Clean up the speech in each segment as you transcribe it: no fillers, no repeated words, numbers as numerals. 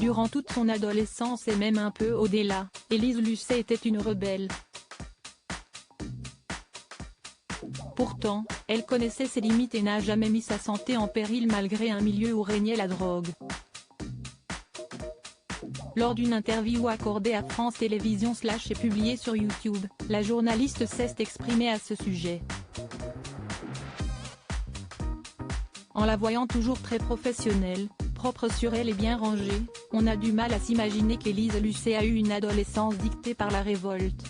Durant toute son adolescence et même un peu au-delà, Élise Lucet était une rebelle. Pourtant, elle connaissait ses limites et n'a jamais mis sa santé en péril malgré un milieu où régnait la drogue. Lors d'une interview accordée à France Télévisions / et publiée sur YouTube, la journaliste s'est exprimée à ce sujet. En la voyant toujours très professionnelle, propre sur elle et bien rangée, on a du mal à s'imaginer qu'Élise Lucet a eu une adolescence dictée par la révolte.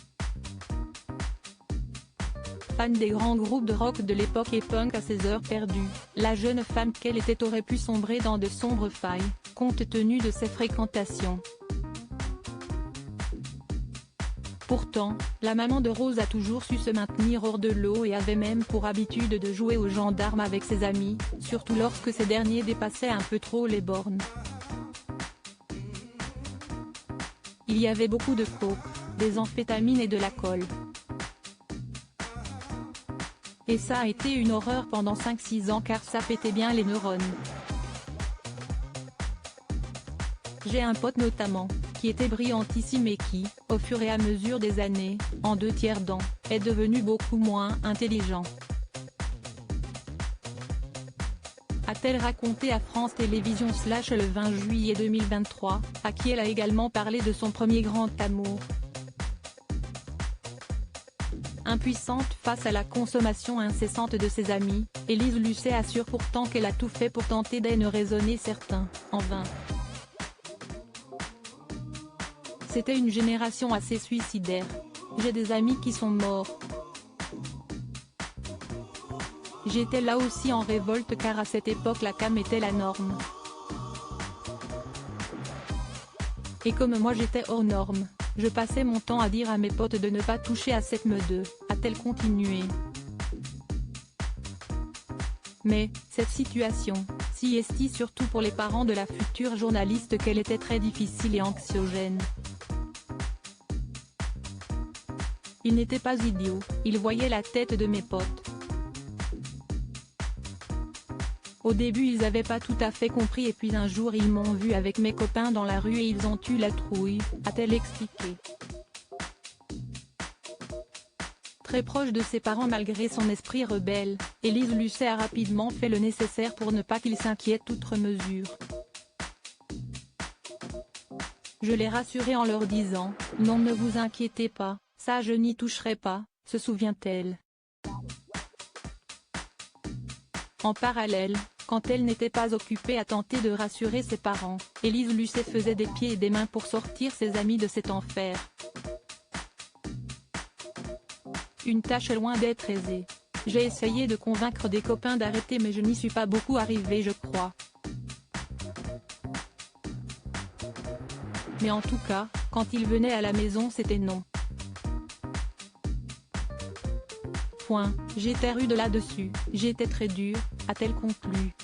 Fan des grands groupes de rock de l'époque et punk à ses heures perdues, la jeune femme qu'elle était aurait pu sombrer dans de sombres failles, compte tenu de ses fréquentations. Pourtant, la maman de Rose a toujours su se maintenir hors de l'eau et avait même pour habitude de jouer aux gendarmes avec ses amis, surtout lorsque ces derniers dépassaient un peu trop les bornes. Il y avait beaucoup de coke, des amphétamines et de l'alcool. Et ça a été une horreur pendant 5-6 ans car ça pétait bien les neurones. J'ai un pote notamment, qui était brillantissime et qui, au fur et à mesure des années, en 2/3 d'an, est devenu beaucoup moins intelligent. A-t-elle raconté à France Télévisions / le 20 juillet 2023, à qui elle a également parlé de son premier grand amour. Impuissante face à la consommation incessante de ses amis, Élise Lucet assure pourtant qu'elle a tout fait pour tenter d'en raisonner certains, en vain. C'était une génération assez suicidaire. J'ai des amis qui sont morts. J'étais là aussi en révolte car à cette époque la cam était la norme. Et comme moi j'étais hors norme, je passais mon temps à dire à mes potes de ne pas toucher à cette meute, a-t-elle continué. Mais, cette situation, si est surtout pour les parents de la future journaliste qu'elle était très difficile et anxiogène. Ils n'étaient pas idiots, ils voyaient la tête de mes potes. Au début ils avaient pas tout à fait compris et puis un jour ils m'ont vu avec mes copains dans la rue et ils ont eu la trouille, a-t-elle expliqué. Très proche de ses parents malgré son esprit rebelle, Élise Lucet a rapidement fait le nécessaire pour ne pas qu'ils s'inquiètent outre mesure. Je les rassurais en leur disant, non ne vous inquiétez pas, ça je n'y toucherai pas, se souvient-elle. En parallèle, quand elle n'était pas occupée à tenter de rassurer ses parents, Élise Lucet faisait des pieds et des mains pour sortir ses amis de cet enfer. Une tâche loin d'être aisée. J'ai essayé de convaincre des copains d'arrêter mais je n'y suis pas beaucoup arrivée je crois. Mais en tout cas, quand ils venaient à la maison c'était non. J'étais rude là-dessus, j'étais très dure, a-t-elle conclu.